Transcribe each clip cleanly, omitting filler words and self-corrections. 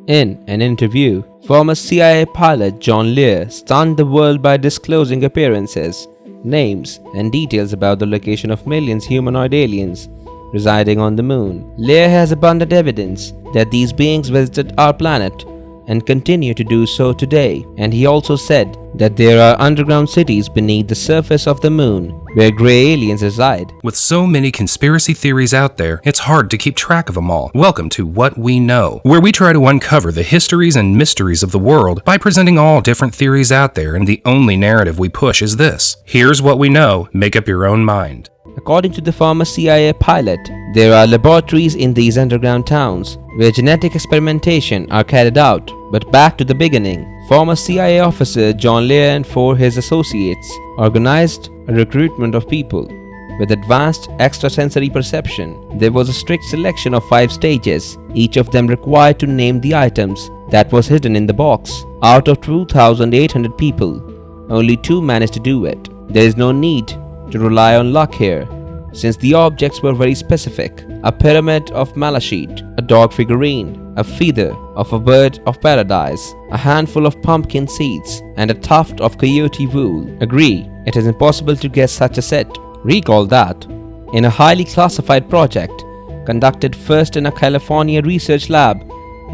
In an interview, former CIA pilot John Lear stunned the world by disclosing appearances, names, and details about the location of millions humanoid aliens residing on the moon. Lear has abundant evidence that these beings visited our planet and continue to do so today, and he also said that there are underground cities beneath the surface of the moon where grey aliens reside. With so many conspiracy theories out there, it's hard to keep track of them all. Welcome to What We Know, where we try to uncover the histories and mysteries of the world by presenting all different theories out there, and the only narrative we push is this. Here's what we know, make up your own mind. According to the former CIA pilot, there are laboratories in these underground towns where genetic experimentation are carried out. But back to the beginning, former CIA officer John Lear and his associates organized a recruitment of people with advanced extrasensory perception. There was a strict selection of 5 stages, each of them required to name the items that was hidden in the box. Out of 2,800 people, only 2 managed to do it. There is no need to rely on luck here, since the objects were very specific: a pyramid of malachite, a dog figurine, a feather of a bird of paradise, a handful of pumpkin seeds, and a tuft of coyote wool. Agree, it is impossible to guess such a set. Recall that, in a highly classified project conducted first in a California research lab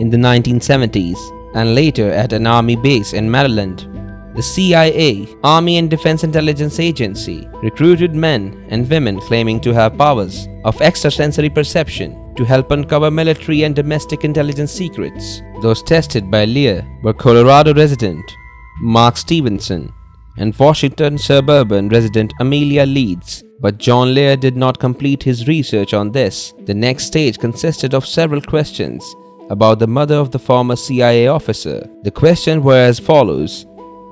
in the 1970s and later at an army base in Maryland, the CIA, Army and Defense Intelligence Agency, recruited men and women claiming to have powers of extrasensory perception to help uncover military and domestic intelligence secrets. Those tested by Lear were Colorado resident Mark Stevenson and Washington suburban resident Amelia Leeds. But John Lear did not complete his research on this. The next stage consisted of several questions about the mother of the former CIA officer. The questions were as follows: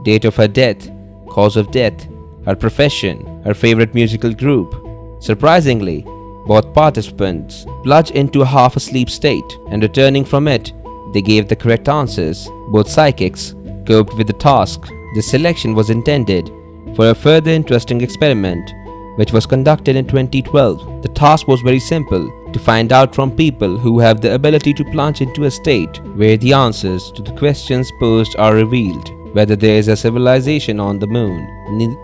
date of her death, cause of death, her profession, her favorite musical group. Surprisingly, both participants plunged into a half-asleep state, and returning from it, they gave the correct answers. Both psychics coped with the task. The selection was intended for a further interesting experiment, which was conducted in 2012. The task was very simple: to find out from people who have the ability to plunge into a state where the answers to the questions posed are revealed, whether there is a civilization on the moon.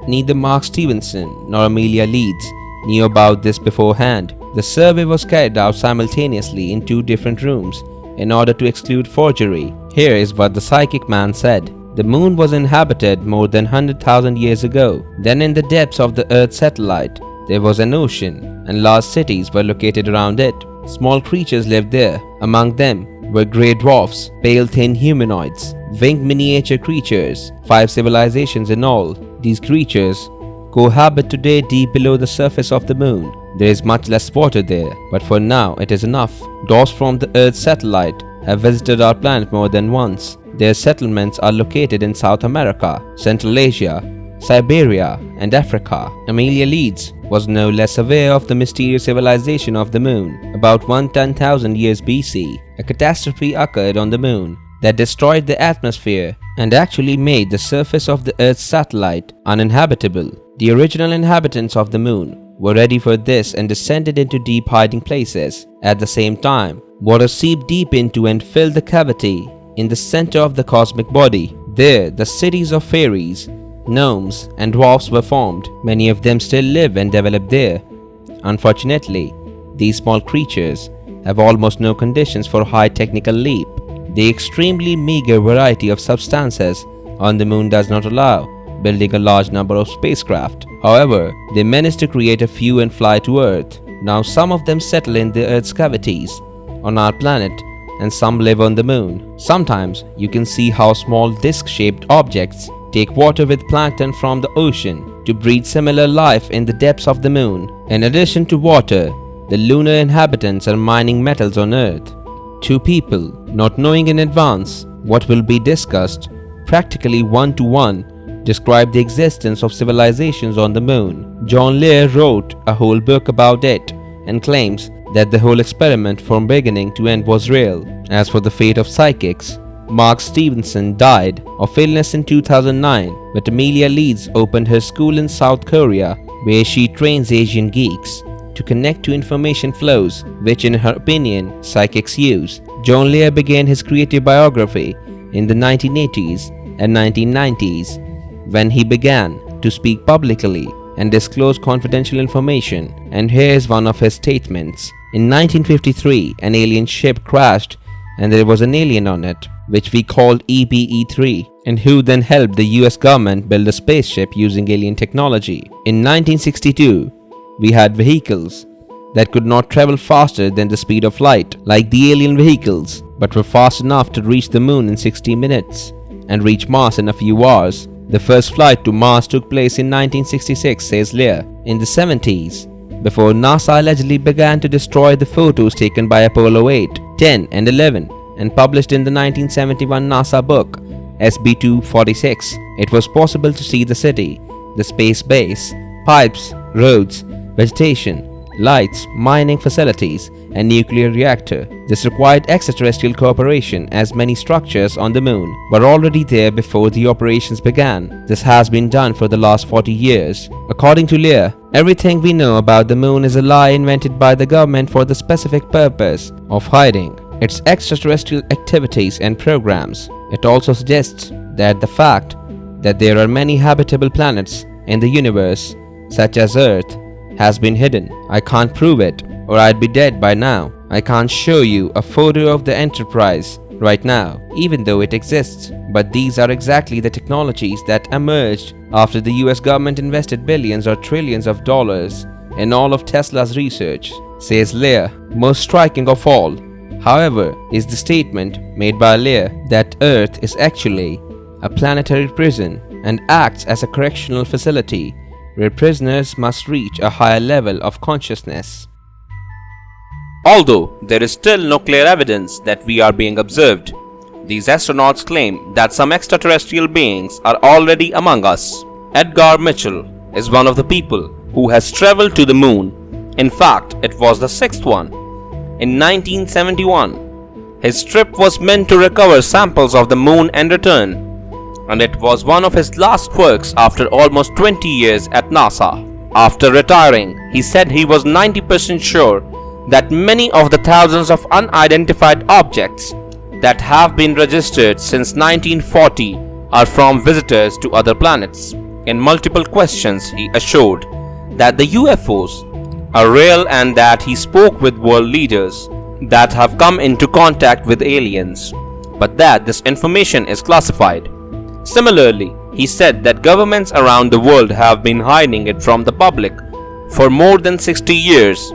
Neither Mark Stevenson nor Amelia Leeds knew about this beforehand. The survey was carried out simultaneously in 2 different rooms in order to exclude forgery. Here is what the psychic man said: the moon was inhabited more than 100,000 years ago. Then in the depths of the Earth satellite, there was an ocean, and large cities were located around it. Small creatures lived there. Among them were grey dwarfs, pale thin humanoids, winged miniature creatures, 5 civilizations in all. These creatures cohabit today deep below the surface of the moon. There is much less water there, but for now it is enough. Dwarfs from the Earth's satellite have visited our planet more than once. Their settlements are located in South America, Central Asia, Siberia, and Africa. Amelia Leeds was no less aware of the mysterious civilization of the moon. About 110,000 years BC, a catastrophe occurred on the moon that destroyed the atmosphere and actually made the surface of the Earth's satellite uninhabitable. The original inhabitants of the moon were ready for this and descended into deep hiding places. At the same time, water seeped deep into and filled the cavity in the center of the cosmic body. There, the cities of fairies, gnomes, and dwarfs were formed. Many of them still live and develop there. Unfortunately, these small creatures have almost no conditions for high technical leap. The extremely meager variety of substances on the moon does not allow building a large number of spacecraft. However, they managed to create a few and fly to Earth. Now some of them settle in the Earth's cavities on our planet, and some live on the moon. Sometimes you can see how small disc-shaped objects take water with plankton from the ocean to breed similar life in the depths of the moon. In addition to water, the lunar inhabitants are mining metals on Earth. 2 people, not knowing in advance what will be discussed, practically one-to-one describe the existence of civilizations on the moon. John Lear wrote a whole book about it and claims that the whole experiment from beginning to end was real. As for the fate of psychics, Mark Stevenson died of illness in 2009, but Amelia Leeds opened her school in South Korea where she trains Asian geeks to connect to information flows which in her opinion psychics use. John Lear began his creative biography in the 1980s and 1990s when he began to speak publicly and disclose confidential information, and here is one of his statements. In 1953, an alien ship crashed and there was an alien on it, which we called EBE-3, and who then helped the US government build a spaceship using alien technology. In 1962, we had vehicles that could not travel faster than the speed of light, like the alien vehicles, but were fast enough to reach the moon in 60 minutes and reach Mars in a few hours. The first flight to Mars took place in 1966, says Lear. In the 70s, before NASA allegedly began to destroy the photos taken by Apollo 8, 10 and 11 and published in the 1971 NASA book SB-246, it was possible to see the city, the space base, pipes, roads, vegetation, lights, mining facilities, and nuclear reactor. This required extraterrestrial cooperation, as many structures on the moon were already there before the operations began. This has been done for the last 40 years. According to Lear, everything we know about the moon is a lie invented by the government for the specific purpose of hiding its extraterrestrial activities and programs. It also suggests that the fact that there are many habitable planets in the universe, such as Earth, has been hidden. I can't prove it, or I'd be dead by now. I can't show you a photo of the Enterprise right now, even though it exists. But these are exactly the technologies that emerged after the US government invested billions or trillions of dollars in all of Tesla's research, says Lear. Most striking of all, however, is the statement made by Lear that Earth is actually a planetary prison and acts as a correctional facility where prisoners must reach a higher level of consciousness. Although there is still no clear evidence that we are being observed, these astronauts claim that some extraterrestrial beings are already among us. Edgar Mitchell is one of the people who has traveled to the moon. In fact, it was the sixth one. In 1971, his trip was meant to recover samples of the moon and return, and it was one of his last works after almost 20 years at NASA. After retiring, he said he was 90% sure that many of the thousands of unidentified objects that have been registered since 1940 are from visitors to other planets. In multiple questions, he assured that the UFOs are real and that he spoke with world leaders that have come into contact with aliens, but that this information is classified. Similarly, he said that governments around the world have been hiding it from the public for more than 60 years.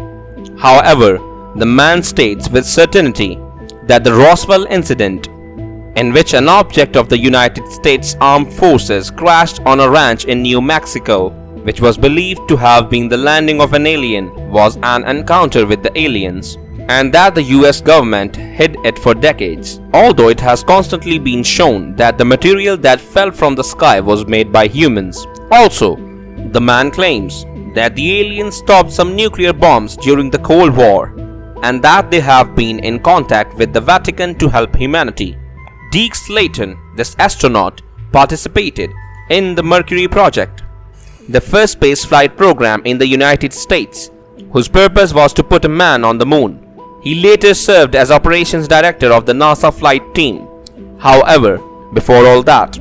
However, the man states with certainty that the Roswell incident, in which an object of the United States Armed Forces crashed on a ranch in New Mexico, which was believed to have been the landing of an alien, was an encounter with the aliens, and that the US government hid it for decades, although it has constantly been shown that the material that fell from the sky was made by humans. Also, the man claims that the aliens stopped some nuclear bombs during the Cold War, and that they have been in contact with the Vatican to help humanity. Deke Slayton, this astronaut, participated in the Mercury project, the first space flight program in the United States, whose purpose was to put a man on the moon. He later served as operations director of the NASA flight team. However, before all that,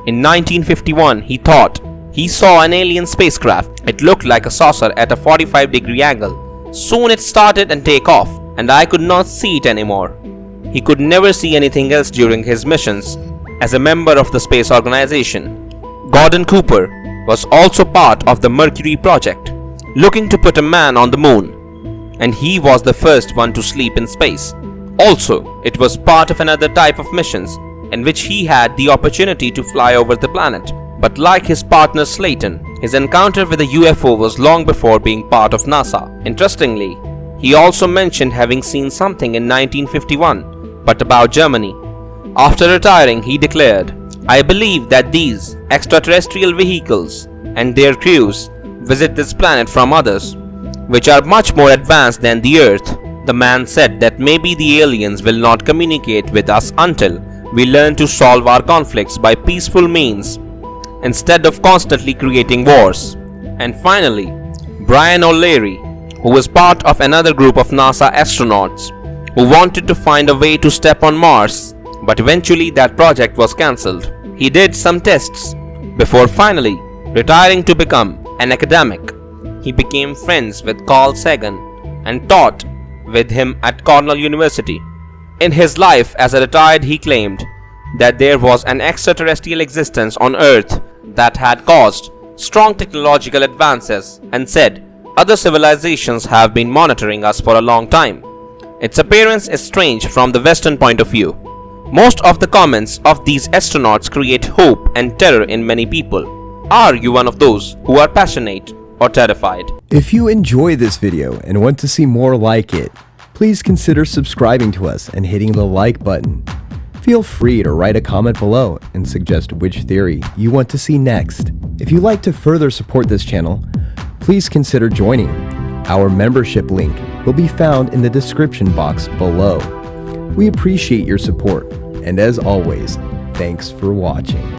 in 1951 he thought he saw an alien spacecraft. It looked like a saucer at a 45-degree angle. Soon it started and take off, and I could not see it anymore. He could never see anything else during his missions as a member of the space organization. Gordon Cooper was also part of the Mercury project, looking to put a man on the moon, and he was the first one to sleep in space. Also, it was part of another type of missions in which he had the opportunity to fly over the planet. But like his partner Slayton, his encounter with a UFO was long before being part of NASA. Interestingly, he also mentioned having seen something in 1951, but about Germany. After retiring, he declared, "I believe that these extraterrestrial vehicles and their crews visit this planet from others, which are much more advanced than the Earth." The man said that maybe the aliens will not communicate with us until we learn to solve our conflicts by peaceful means, instead of constantly creating wars. And finally, Brian O'Leary, who was part of another group of NASA astronauts who wanted to find a way to step on Mars, but eventually that project was cancelled. He did some tests before finally retiring to become an academic. He became friends with Carl Sagan and taught with him at Cornell University. In his life as a retired, he claimed that there was an extraterrestrial existence on Earth that had caused strong technological advances and said other civilizations have been monitoring us for a long time. Its appearance is strange from the Western point of view. Most of the comments of these astronauts create hope and terror in many people. Are you one of those who are passionate or terrified? If you enjoy this video and want to see more like it, please consider subscribing to us and hitting the like button. Feel free to write a comment below and suggest which theory you want to see next. If you'd like to further support this channel, please consider joining. Our membership link will be found in the description box below. We appreciate your support, and as always, thanks for watching.